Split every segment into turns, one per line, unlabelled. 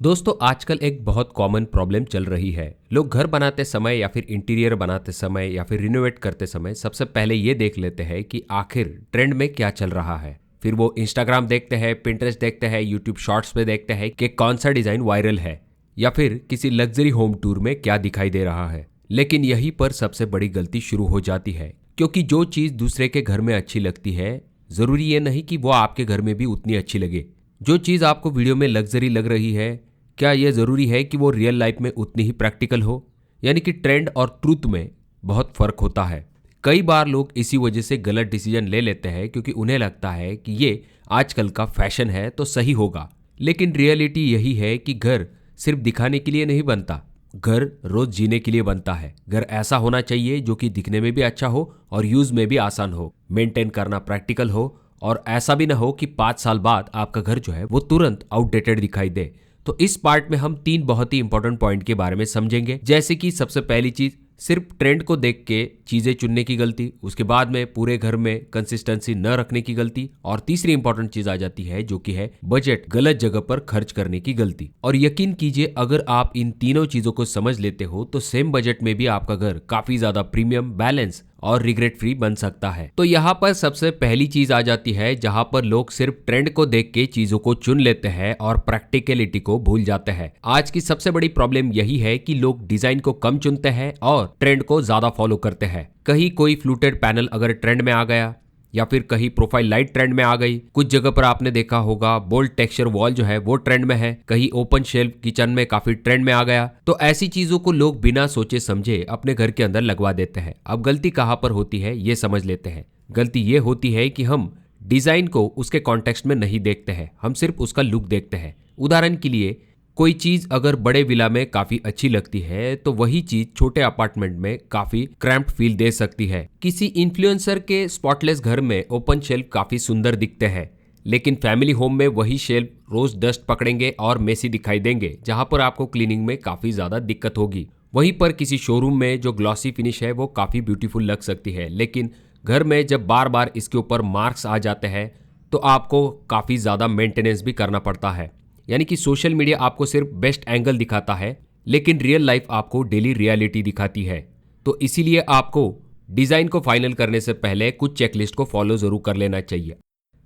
दोस्तों आजकल एक बहुत कॉमन प्रॉब्लम चल रही है। लोग घर बनाते समय या फिर इंटीरियर बनाते समय या फिर रिनोवेट करते समय सबसे पहले ये देख लेते हैं कि आखिर ट्रेंड में क्या चल रहा है। फिर वो इंस्टाग्राम देखते हैं, पिंटरेस्ट देखते हैं, यूट्यूब शॉर्ट्स पे देखते हैं कि कौन सा डिज़ाइन वायरल है या फिर किसी लग्जरी होम टूर में क्या दिखाई दे रहा है। लेकिन यहीं पर सबसे बड़ी गलती शुरू हो जाती है, क्योंकि जो चीज़ दूसरे के घर में अच्छी लगती है, ज़रूरी ये नहीं कि वो आपके घर में भी उतनी अच्छी लगे। जो चीज़ आपको वीडियो में लग्जरी लग रही है, क्या यह ज़रूरी है कि वो रियल लाइफ में उतनी ही प्रैक्टिकल हो? यानी कि ट्रेंड और ट्रूथ में बहुत फ़र्क होता है। कई बार लोग इसी वजह से गलत डिसीजन ले लेते हैं, क्योंकि उन्हें लगता है कि ये आजकल का फैशन है तो सही होगा। लेकिन रियलिटी यही है कि घर सिर्फ दिखाने के लिए नहीं बनता, घर रोज जीने के लिए बनता है। घर ऐसा होना चाहिए जो कि दिखने में भी अच्छा हो और यूज़ में भी आसान हो, मेंटेन करना प्रैक्टिकल हो, और ऐसा भी ना हो कि 5 साल बाद आपका घर जो है वो तुरंत आउटडेटेड दिखाई दे। तो इस पार्ट में हम 3 बहुत ही इंपॉर्टेंट पॉइंट के बारे में समझेंगे, जैसे कि सबसे पहली चीज, सिर्फ ट्रेंड को देख के चीजें चुनने की गलती। उसके बाद में पूरे घर में कंसिस्टेंसी न रखने की गलती। और तीसरी इंपॉर्टेंट चीज आ जाती है जो कि है बजट गलत जगह पर खर्च करने की गलती। और यकीन कीजिए, अगर आप इन तीनों चीजों को समझ लेते हो तो सेम बजट में भी आपका घर काफी ज्यादा प्रीमियम, बैलेंस और रिग्रेट फ्री बन सकता है। तो यहाँ पर सबसे पहली चीज आ जाती है जहां पर लोग सिर्फ ट्रेंड को देख के चीजों को चुन लेते हैं और प्रैक्टिकलिटी को भूल जाते हैं। आज की सबसे बड़ी प्रॉब्लम यही है कि लोग डिजाइन को कम चुनते हैं और ट्रेंड को ज्यादा फॉलो करते हैं। कहीं कोई फ्लूटेड पैनल अगर ट्रेंड में आ गया, या फिर कहीं प्रोफाइल लाइट ट्रेंड में आ गई, कुछ जगह पर आपने देखा होगा बोल्ड टेक्सचर वॉल जो है वो ट्रेंड में है, कहीं ओपन शेल्फ किचन में काफी ट्रेंड में आ गया। तो ऐसी चीजों को लोग बिना सोचे समझे अपने घर के अंदर लगवा देते हैं। अब गलती कहां पर होती है ये समझ लेते हैं। गलती ये होती है कि हम डिजाइन को उसके कॉन्टेक्स्ट में नहीं देखते हैं, हम सिर्फ उसका लुक देखते हैं। उदाहरण के लिए, कोई चीज अगर बड़े विला में काफी अच्छी लगती है तो वही चीज छोटे अपार्टमेंट में काफी क्रैम्प्ड फील दे सकती है। किसी इन्फ्लुएंसर के स्पॉटलेस घर में ओपन शेल्फ काफी सुंदर दिखते हैं, लेकिन फैमिली होम में वही शेल्फ रोज डस्ट पकड़ेंगे और मेसी दिखाई देंगे, जहां पर आपको क्लीनिंग में काफी ज्यादा दिक्कत होगी। वहीं पर किसी शोरूम में जो ग्लॉसी फिनिश है वो काफी ब्यूटीफुल लग सकती है, लेकिन घर में जब बार बार इसके ऊपर मार्क्स आ जाते हैं तो आपको काफी ज्यादा मेंटेनेंस भी करना पड़ता है। यानी कि सोशल मीडिया आपको सिर्फ बेस्ट एंगल दिखाता है, लेकिन रियल लाइफ आपको डेली रियलिटी दिखाती है। तो इसीलिए आपको डिजाइन को फाइनल करने से पहले कुछ चेकलिस्ट को फॉलो जरूर कर लेना चाहिए।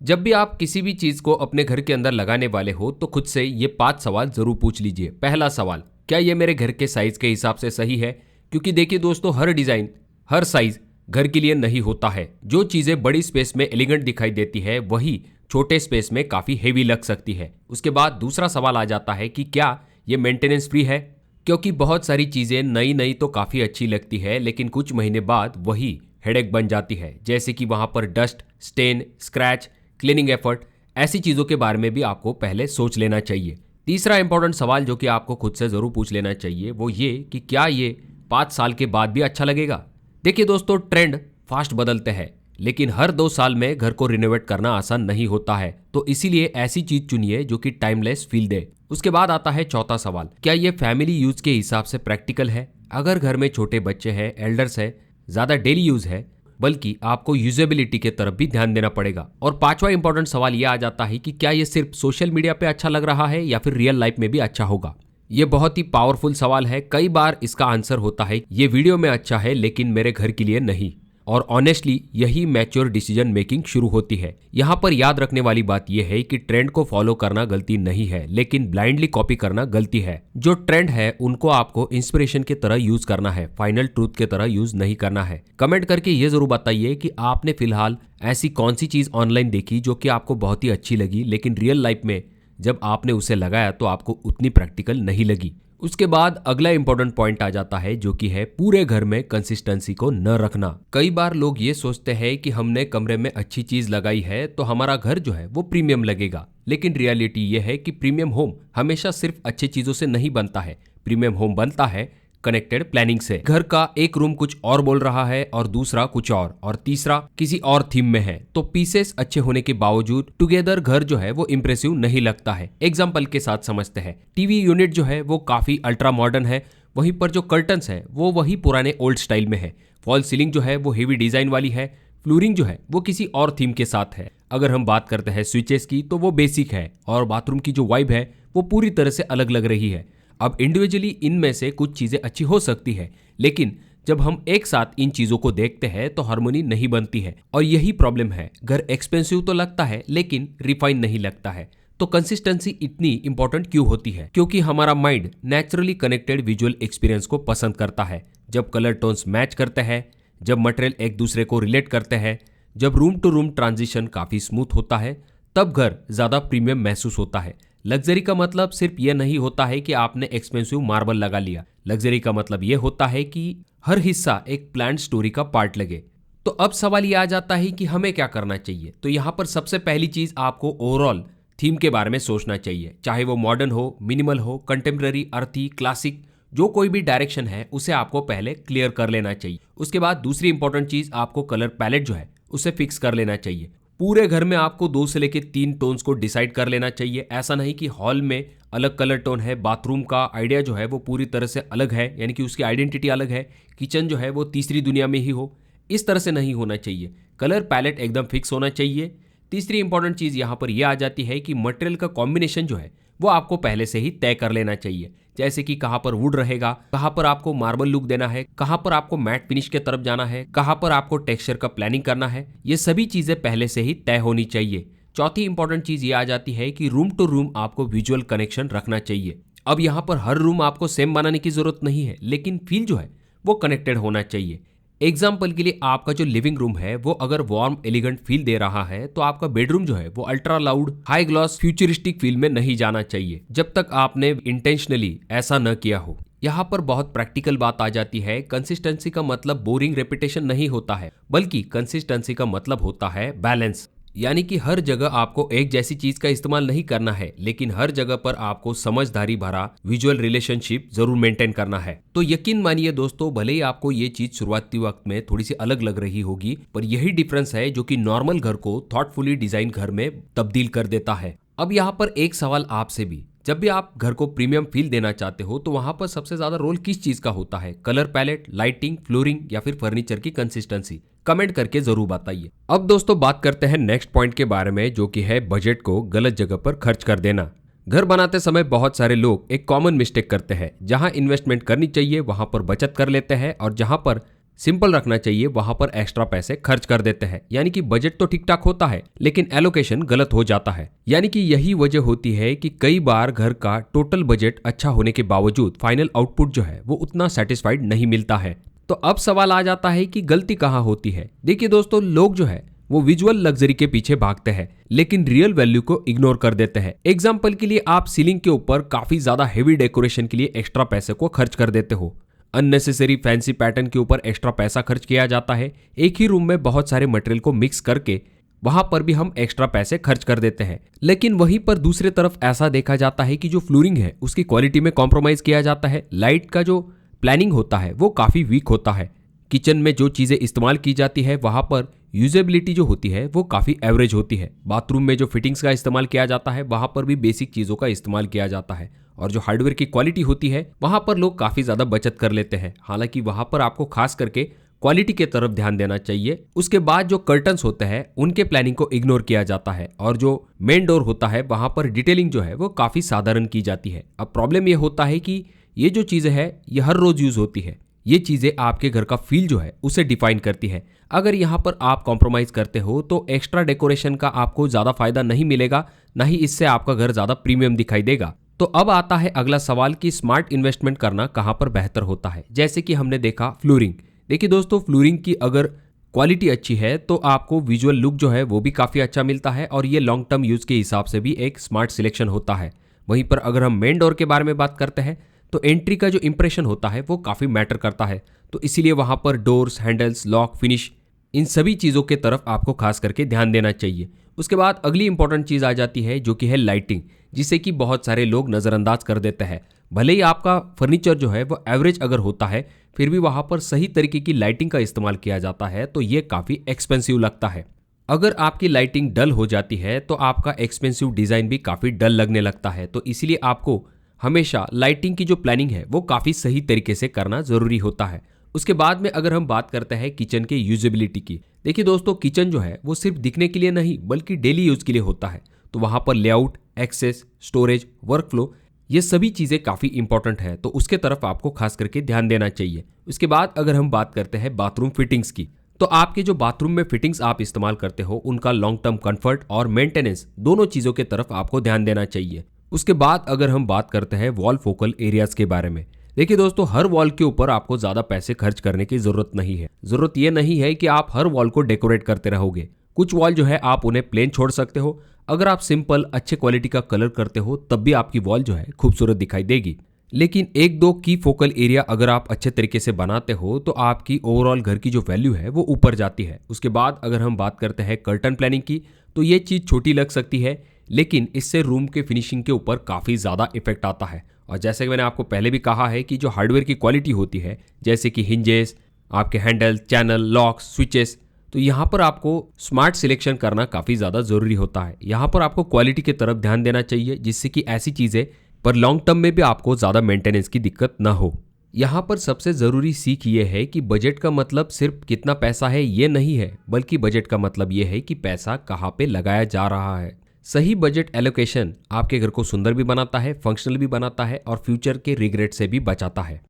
जब भी आप किसी भी चीज को अपने घर के अंदर लगाने वाले हो तो खुद से ये 5 सवाल जरूर पूछ लीजिए। पहला सवाल, क्या ये मेरे घर के साइज के हिसाब से सही है? क्योंकि देखिए दोस्तों, हर डिजाइन, हर साइज घर के लिए नहीं होता है। जो चीजें बड़ी स्पेस में एलिगेंट दिखाई देती है वही छोटे स्पेस में काफी हेवी लग सकती है। उसके बाद दूसरा सवाल आ जाता है कि क्या ये मेंटेनेंस फ्री है? क्योंकि बहुत सारी चीजें नई नई तो काफी अच्छी लगती है, लेकिन कुछ महीने बाद वही हेडेक बन जाती है, जैसे कि वहां पर dust, stain, scratch, cleaning effort. ऐसी चीजों के बारे में भी आपको पहले सोच लेना चाहिए। तीसरा इंपॉर्टेंट सवाल जो कि आपको खुद से जरूर पूछ लेना चाहिए वो ये कि क्या ये 5 साल के बाद भी अच्छा लगेगा? देखिए दोस्तों, ट्रेंड फास्ट बदलते हैं, लेकिन हर 2 साल में घर को रिनोवेट करना आसान नहीं होता है। तो इसीलिए ऐसी चीज चुनिए जो कि टाइमलेस फील दे। उसके बाद आता है चौथा सवाल, क्या ये फैमिली यूज के हिसाब से प्रैक्टिकल है? अगर घर में छोटे बच्चे हैं, एल्डर्स है, ज्यादा डेली यूज है, बल्कि आपको यूजेबिलिटी के तरफ भी ध्यान देना पड़ेगा। और पांचवा इंपॉर्टेंट सवाल यह आ जाता है कि क्या ये सिर्फ सोशल मीडिया पे अच्छा लग रहा है या फिर रियल लाइफ में भी अच्छा होगा? ये बहुत ही पावरफुल सवाल है। कई बार इसका आंसर होता है ये वीडियो में अच्छा है लेकिन मेरे घर के लिए नहीं। और ऑनेस्टली यही मैच्योर डिसीजन मेकिंग शुरू होती है। यहाँ पर याद रखने वाली बात यह है कि ट्रेंड को फॉलो करना गलती नहीं है, लेकिन ब्लाइंडली कॉपी करना गलती है। जो ट्रेंड है उनको आपको इंस्पिरेशन की तरह यूज करना है, फाइनल ट्रूथ की तरह यूज नहीं करना है। कमेंट करके ये जरूर बताइए कि आपने फिलहाल ऐसी कौन सी चीज ऑनलाइन देखी जो कि आपको बहुत ही अच्छी लगी, लेकिन रियल लाइफ में जब आपने उसे लगाया तो आपको उतनी प्रैक्टिकल नहीं लगी। उसके बाद अगला इंपॉर्टेंट पॉइंट आ जाता है जो कि है पूरे घर में कंसिस्टेंसी को न रखना। कई बार लोग ये सोचते हैं कि हमने कमरे में अच्छी चीज लगाई है तो हमारा घर जो है वो प्रीमियम लगेगा, लेकिन रियलिटी ये है कि प्रीमियम होम हमेशा सिर्फ अच्छी चीजों से नहीं बनता है। प्रीमियम होम बनता है कनेक्टेड प्लानिंग से। घर का एक रूम कुछ और बोल रहा है और दूसरा कुछ और तीसरा किसी और थीम में है, तो पीसेस अच्छे होने के बावजूद टुगेदर घर जो है वो इंप्रेसिव नहीं लगता है। एग्जाम्पल के साथ समझते हैं, टीवी यूनिट जो है वो काफी अल्ट्रा मॉडर्न है, वहीं पर जो कर्टन्स है वो वही पुराने ओल्ड स्टाइल में है। फॉल सीलिंग जो है वो हेवी डिजाइन वाली है, फ्लोरिंग जो है वो किसी और थीम के साथ है। अगर हम बात करते हैं स्विचेस की तो वो बेसिक है और बाथरूम की जो वाइब है वो पूरी तरह से अलग लग रही है। अब इंडिविजुअली इनमें से कुछ चीज़ें अच्छी हो सकती है, लेकिन जब हम एक साथ इन चीज़ों को देखते हैं तो हार्मोनी नहीं बनती है, और यही प्रॉब्लम है। घर एक्सपेंसिव तो लगता है लेकिन रिफाइन नहीं लगता है। तो कंसिस्टेंसी इतनी इंपॉर्टेंट क्यों होती है? क्योंकि हमारा mind naturally connected visual experience को पसंद करता है। जब कलर टोन्स मैच करते हैं, जब मटेरियल एक दूसरे को रिलेट करते हैं, जब रूम टू रूम ट्रांजिशन काफ़ी स्मूथ होता है, तब घर ज़्यादा प्रीमियम महसूस होता है। लग्जरी का मतलब सिर्फ यह नहीं होता है कि आपने एक्सपेंसिव मार्बल लगा लिया। लग्जरी का मतलब यह होता है कि हर हिस्सा एक प्लान्ड स्टोरी का पार्ट लगे। तो अब सवाल ये आ जाता है कि हमें क्या करना चाहिए। तो यहाँ पर सबसे पहली चीज़ आपको ओवरऑल थीम के बारे में सोचना चाहिए, चाहे वो मॉडर्न हो, मिनिमल हो, कंटेम्प्रेरी, अर्थी, क्लासिक, जो कोई भी डायरेक्शन है उसे आपको पहले क्लियर कर लेना चाहिए। उसके बाद दूसरी इंपॉर्टेंट चीज़, आपको कलर पैलेट जो है उसे फिक्स कर लेना चाहिए। पूरे घर में आपको 2 से लेकर 3 टोन्स को डिसाइड कर लेना चाहिए। ऐसा नहीं कि हॉल में अलग कलर टोन है, बाथरूम का आइडिया जो है वो पूरी तरह से अलग है, यानी कि उसकी आइडेंटिटी अलग है, किचन जो है वो तीसरी दुनिया में ही हो। इस तरह से नहीं होना चाहिए। कलर पैलेट एकदम फिक्स होना चाहिए। तीसरी इंपॉर्टेंट चीज़ यहाँ पर यह आ जाती है कि मटेरियल का कॉम्बिनेशन जो है वो आपको पहले से ही तय कर लेना चाहिए। जैसे कि कहाँ पर वुड रहेगा, कहाँ पर आपको मार्बल लुक देना है, कहाँ पर आपको मैट फिनिश के तरफ जाना है, कहाँ पर आपको टेक्सचर का प्लानिंग करना है। ये सभी चीज़ें पहले से ही तय होनी चाहिए। चौथी इंपॉर्टेंट चीज़ ये आ जाती है कि रूम टू रूम आपको विजुअल कनेक्शन रखना चाहिए। अब यहाँ पर हर रूम आपको सेम बनाने की जरूरत नहीं है, लेकिन फील जो है वो कनेक्टेड होना चाहिए। एग्जाम्पल के लिए आपका जो लिविंग रूम है वो अगर वार्म एलिगेंट फील दे रहा है, तो आपका बेडरूम जो है वो ultra loud, high gloss, futuristic feel में नहीं जाना चाहिए, जब तक आपने इंटेंशनली ऐसा न किया हो। यहाँ पर बहुत प्रैक्टिकल बात आ जाती है। कंसिस्टेंसी का मतलब बोरिंग रेपिटेशन नहीं होता है, बल्कि कंसिस्टेंसी का मतलब होता है बैलेंस। यानी कि हर जगह आपको एक जैसी चीज का इस्तेमाल नहीं करना है, लेकिन हर जगह पर आपको समझदारी भरा विजुअल रिलेशनशिप जरूर मेंटेन करना है। तो यकीन मानिए दोस्तों, भले ही आपको ये चीज शुरुआती वक्त में थोड़ी सी अलग लग रही होगी, पर यही डिफरेंस है जो कि नॉर्मल घर को थॉटफुली डिजाइन घर में तब्दील कर देता है। अब यहाँ पर एक सवाल आपसे भी, जब भी आप घर को प्रीमियम फील देना चाहते हो तो वहां पर सबसे ज्यादा रोल किस चीज का होता है? कलर पैलेट, लाइटिंग, फ्लोरिंग या फिर फर्नीचर की कंसिस्टेंसी? कमेंट करके जरूर बताइए। अब दोस्तों बात करते हैं नेक्स्ट पॉइंट के बारे में, जो कि है बजट को गलत जगह पर खर्च कर देना। घर बनाते समय बहुत सारे लोग एक कॉमन मिस्टेक करते हैं। जहां इन्वेस्टमेंट करनी चाहिए वहां पर बचत कर लेते हैं, और जहां पर सिंपल रखना चाहिए वहां पर एक्स्ट्रा पैसे खर्च कर देते हैं। यानी कि बजट तो ठीक ठाक होता है, लेकिन एलोकेशन गलत हो जाता है। यानी कि यही वजह होती है कि कई बार घर का टोटल बजट अच्छा होने के बावजूद फाइनल आउटपुट जो है वो उतना सेटिस्फाइड नहीं मिलता है। तो अब सवाल आ जाता है कि गलती कहाँ होती है। देखिए दोस्तों, लोग जो है वो विजुअल लग्जरी के पीछे भागते हैं, लेकिन रियल वैल्यू को इग्नोर कर देते हैं। एग्जाम्पल के लिए, आप सीलिंग के ऊपर काफी ज्यादा हेवी डेकोरेशन के लिए एक्स्ट्रा पैसे को खर्च कर देते हो। अननेसेसरी फैंसी पैटर्न के ऊपर एक्स्ट्रा पैसा खर्च किया जाता है। एक ही रूम में बहुत सारे मटेरियल को मिक्स करके वहां पर भी हम एक्स्ट्रा पैसे खर्च कर देते हैं। लेकिन वहीं पर दूसरे तरफ ऐसा देखा जाता है कि जो फ्लोरिंग है उसकी क्वालिटी में कॉम्प्रोमाइज किया जाता है। लाइट का जो प्लानिंग होता है वो काफी वीक होता है। किचन में जो चीजें इस्तेमाल की जाती है वहां पर यूजेबिलिटी जो होती है वो काफी एवरेज होती है। बाथरूम में जो फिटिंग्स का इस्तेमाल किया जाता है वहां पर भी बेसिक चीजों का इस्तेमाल किया जाता है, और जो हार्डवेयर की क्वालिटी होती है वहां पर लोग काफी ज्यादा बचत कर लेते हैं। हालांकि वहां पर आपको खास करके क्वालिटी के तरफ ध्यान देना चाहिए। उसके बाद जो कर्टन्स होते हैं उनके प्लानिंग को इग्नोर किया जाता है, और जो मेन डोर होता है वहां पर डिटेलिंग जो है वो काफी साधारण की जाती है। अब प्रॉब्लम ये होता है कि ये जो चीजें है ये हर रोज यूज होती है। ये चीजें आपके घर का फील जो है उसे डिफाइन करती है। अगर यहाँ पर आप कॉम्प्रोमाइज करते हो तो एक्स्ट्रा डेकोरेशन का आपको ज्यादा फायदा नहीं मिलेगा, ना ही इससे आपका घर ज्यादा प्रीमियम दिखाई देगा। तो अब आता है अगला सवाल कि स्मार्ट इन्वेस्टमेंट करना कहां पर बेहतर होता है। जैसे कि हमने देखा फ्लोरिंग। देखिए दोस्तों, फ्लोरिंग की अगर क्वालिटी अच्छी है तो आपको विजुअल लुक जो है वो भी काफी अच्छा मिलता है, और ये लॉन्ग टर्म यूज के हिसाब से भी एक स्मार्ट सिलेक्शन होता है। वहीं पर अगर हम मेन डोर के बारे में बात करते हैं तो एंट्री का जो इंप्रेशन होता है वो काफी मैटर करता है। तो इसीलिए वहां पर डोर्स, हैंडल्स, लॉक, फिनिश, इन सभी चीजों के तरफ आपको खास करके ध्यान देना चाहिए। उसके बाद अगली इंपॉर्टेंट चीज आ जाती है जो कि है लाइटिंग, जिसे कि बहुत सारे लोग नजरअंदाज कर देते हैं। भले ही आपका फर्नीचर जो है वो एवरेज अगर होता है, फिर भी वहां पर सही तरीके की लाइटिंग का इस्तेमाल किया जाता है तो ये काफी एक्सपेंसिव लगता है। अगर आपकी लाइटिंग डल हो जाती है तो आपका एक्सपेंसिव डिजाइन भी काफी डल लगने लगता है। तो इसीलिए आपको हमेशा लाइटिंग की जो प्लानिंग है वो काफी सही तरीके से करना जरूरी होता है। उसके बाद में अगर हम बात करते हैं किचन के यूजेबिलिटी की। देखिए दोस्तों, किचन जो है वो सिर्फ दिखने के लिए नहीं बल्कि डेली यूज के लिए होता है। तो वहाँ पर लेआउट, एक्सेस, स्टोरेज, वर्कफ्लो, ये सभी चीज़ें काफ़ी इंपॉर्टेंट है, तो उसके तरफ आपको खास करके ध्यान देना चाहिए। उसके बाद अगर हम बात करते हैं बाथरूम फिटिंग्स की, तो आपके जो बाथरूम में फिटिंग्स आप इस्तेमाल करते हो उनका लॉन्ग टर्म कंफर्ट और मेंटेनेंस दोनों चीज़ों की तरफ आपको ध्यान देना चाहिए। उसके बाद अगर हम बात करते हैं वॉल फोकल एरियाज के बारे में, देखिए दोस्तों, हर वॉल के ऊपर आपको ज़्यादा पैसे खर्च करने की ज़रूरत नहीं है। ज़रूरत ये नहीं है कि आप हर वॉल को डेकोरेट करते रहोगे। कुछ वॉल जो है आप उन्हें प्लेन छोड़ सकते हो। अगर आप सिंपल अच्छे क्वालिटी का कलर करते हो तब भी आपकी वॉल जो है खूबसूरत दिखाई देगी। लेकिन एक दो की फोकल एरिया अगर आप अच्छे तरीके से बनाते हो तो आपकी ओवरऑल घर की जो वैल्यू है वो ऊपर जाती है। उसके बाद अगर हम बात करते हैं कर्टन प्लानिंग की, तो ये चीज़ छोटी लग सकती है, लेकिन इससे रूम के फिनिशिंग के ऊपर काफ़ी ज़्यादा इफेक्ट आता है। और जैसे कि मैंने आपको पहले भी कहा है कि जो हार्डवेयर की क्वालिटी होती है, जैसे कि हिंजेस, आपके हैंडल, चैनल, लॉक्स, स्विचेस, तो यहाँ पर आपको स्मार्ट सिलेक्शन करना काफ़ी ज़्यादा ज़रूरी होता है। यहाँ पर आपको क्वालिटी की तरफ ध्यान देना चाहिए, जिससे कि ऐसी चीज़ें पर लॉन्ग टर्म में भी आपको ज़्यादा मेंटेनेंस की दिक्कत ना हो। यहाँ पर सबसे ज़रूरी सीख ये है कि बजट का मतलब सिर्फ कितना पैसा है ये नहीं है, बल्कि बजट का मतलब ये है कि पैसा कहाँ पे लगाया जा रहा है। सही बजट एलोकेशन आपके घर को सुंदर भी बनाता है, फंक्शनल भी बनाता है और फ्यूचर के रिग्रेट से भी बचाता है।